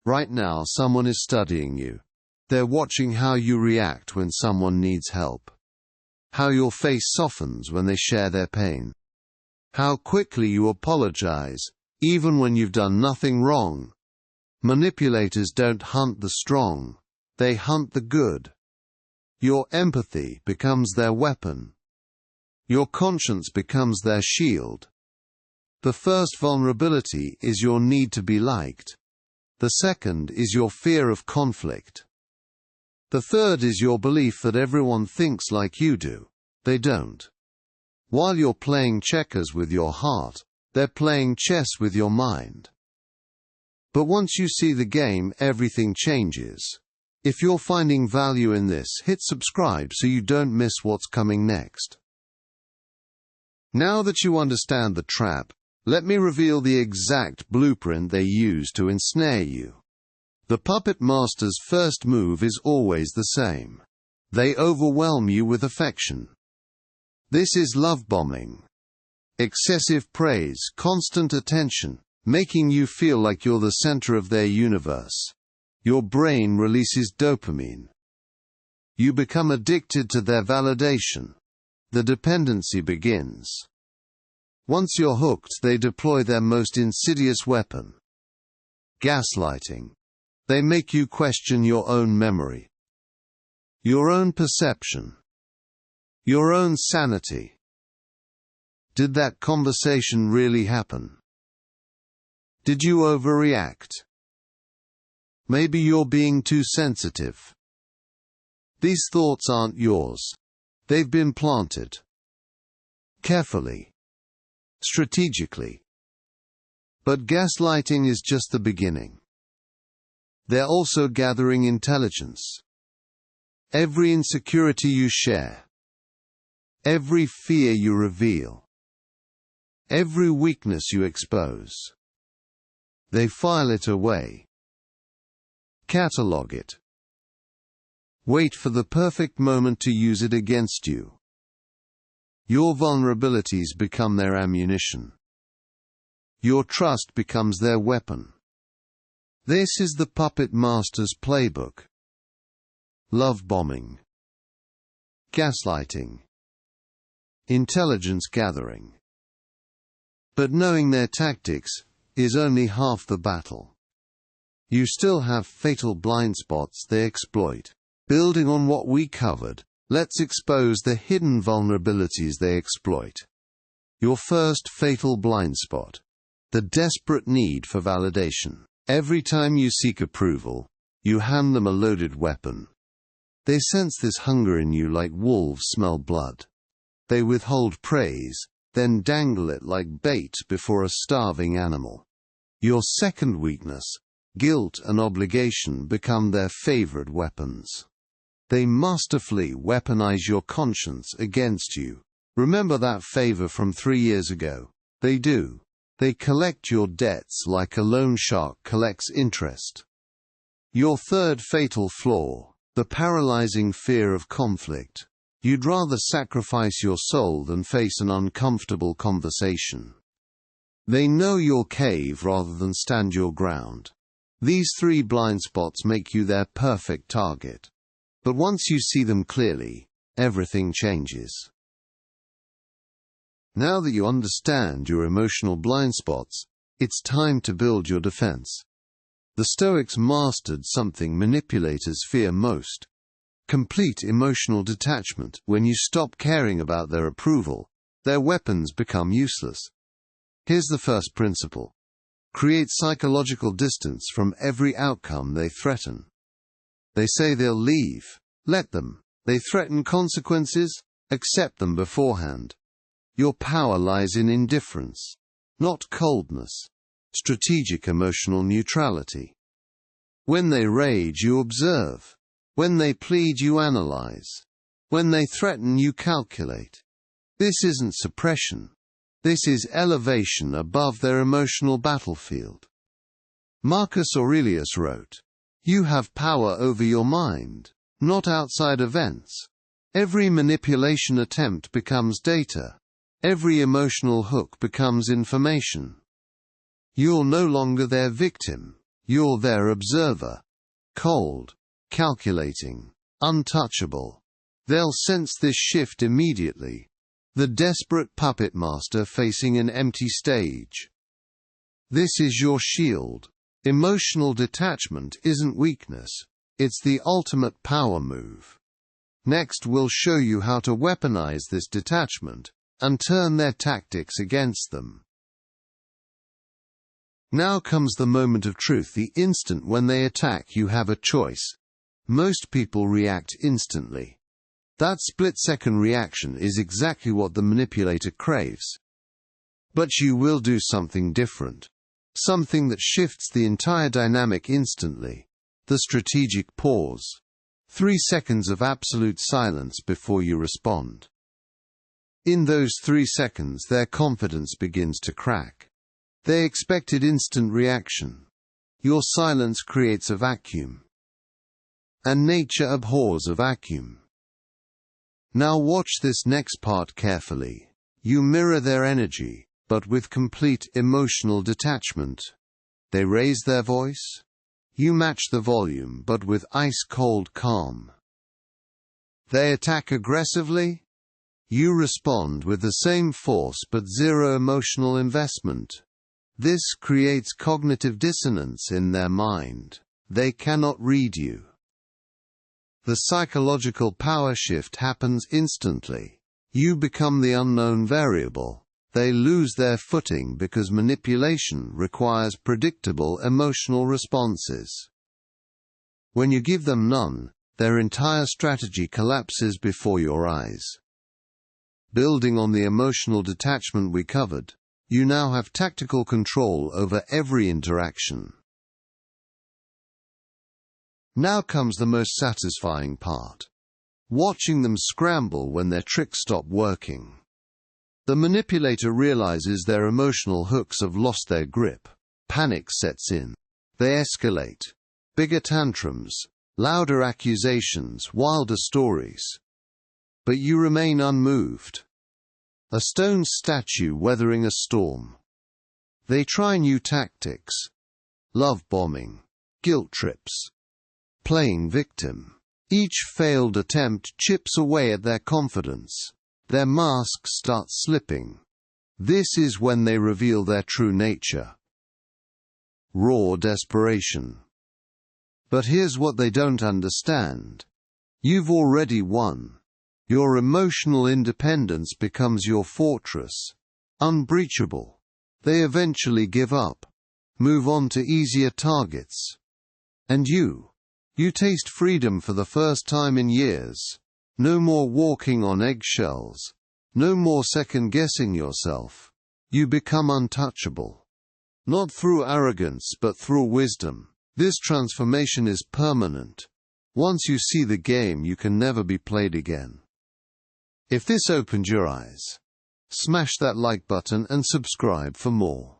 Right now someone is studying you. They're watching how you react when someone needs help. How your face softens when they share their pain. How quickly you apologize, even when you've done nothing wrong. Manipulators don't hunt the strong, they hunt the good. Your empathy becomes their weapon. Your conscience becomes their shield. The first vulnerability is your need to be liked. The second is your fear of conflict. The third is your belief that everyone thinks like you do. They don't. While you're playing checkers with your heart, they're playing chess with your mind. But once you see the game, everything changes. If you're finding value in this, hit subscribe so you don't miss what's coming next. Now that you understand the trap, let me reveal the exact blueprint they use to ensnare you. The puppet master's first move is always the same. They overwhelm you with affection. This is love bombing. Excessive praise, constant attention, making you feel like you're the center of their universe. Your brain releases dopamine. You become addicted to their validation. The dependency begins. Once you're hooked, they deploy their most insidious weapon. Gaslighting. They make you question your own memory, your own perception, your own sanity. Did that conversation really happen? Did you overreact? Maybe you're being too sensitive. These thoughts aren't yours. They've been planted. Carefully. Strategically. But gaslighting is just the beginning. They're also gathering intelligence. Every insecurity you share, every fear you reveal, every weakness you expose, they file it away. Catalog it. Wait for the perfect moment to use it against you. Your vulnerabilities become their ammunition. Your trust becomes their weapon. This is the puppet master's playbook. Love bombing. Gaslighting. Intelligence gathering. But knowing their tactics is only half the battle. You still have fatal blind spots they exploit. Building on what we covered, let's expose the hidden vulnerabilities they exploit. Your first fatal blind spot. The desperate need for validation. Every time you seek approval, you hand them a loaded weapon. They sense this hunger in you like wolves smell blood. They withhold praise, then dangle it like bait before a starving animal. Your second weakness, guilt and obligation, become their favorite weapons. They masterfully weaponize your conscience against you. Remember that favor from 3 years ago? They do. They collect your debts like a loan shark collects interest. Your third fatal flaw, the paralyzing fear of conflict. You'd rather sacrifice your soul than face an uncomfortable conversation. They know you'll cave rather than stand your ground. These 3 blind spots make you their perfect target. But once you see them clearly, everything changes. Now that you understand your emotional blind spots, it's time to build your defense. The Stoics mastered something manipulators fear most: complete emotional detachment. When you stop caring about their approval, their weapons become useless. Here's the first principle. Create psychological distance from every outcome they threaten. They say they'll leave. Let them. They threaten consequences. Accept them beforehand. Your power lies in indifference, not coldness. Strategic emotional neutrality. When they rage, you observe. When they plead, you analyze. When they threaten, you calculate. This isn't suppression. This is elevation above their emotional battlefield. Marcus Aurelius wrote, "You have power over your mind, not outside events." Every manipulation attempt becomes data. Every emotional hook becomes information. You're no longer their victim. You're their observer. Cold, calculating, untouchable. They'll sense this shift immediately. The desperate puppet master facing an empty stage. This is your shield. Emotional detachment isn't weakness. It's the ultimate power move. Next, we'll show you how to weaponize this detachment and turn their tactics against them. Now comes the moment of truth, the instant when they attack. You have a choice. Most people react instantly. That split-second reaction is exactly what the manipulator craves. But you will do something different. Something that shifts the entire dynamic instantly. The strategic pause. 3 seconds of absolute silence before you respond. In those 3 seconds, their confidence begins to crack. They expected instant reaction. Your silence creates a vacuum. And nature abhors a vacuum. Now watch this next part carefully. You mirror their energy, but with complete emotional detachment. They raise their voice. You match the volume, but with ice-cold calm. They attack aggressively. You respond with the same force but zero emotional investment. This creates cognitive dissonance in their mind. They cannot read you. The psychological power shift happens instantly. You become the unknown variable. They lose their footing because manipulation requires predictable emotional responses. When you give them none, their entire strategy collapses before your eyes. Building on the emotional detachment we covered, you now have tactical control over every interaction. Now comes the most satisfying part. Watching them scramble when their tricks stop working. The manipulator realizes their emotional hooks have lost their grip. Panic sets in. They escalate. Bigger tantrums, louder accusations, wilder stories. But you remain unmoved. A stone statue weathering a storm. They try new tactics. Love bombing, guilt trips, playing victim. Each failed attempt chips away at their confidence. Their masks start slipping. This is when they reveal their true nature. Raw desperation. But here's what they don't understand. You've already won. Your emotional independence becomes your fortress. Unbreachable. They eventually give up. Move on to easier targets. And you taste freedom for the first time in years. No more walking on eggshells. No more second-guessing yourself. You become untouchable. Not through arrogance but through wisdom. This transformation is permanent. Once you see the game, you can never be played again. If this opened your eyes, smash that like button and subscribe for more.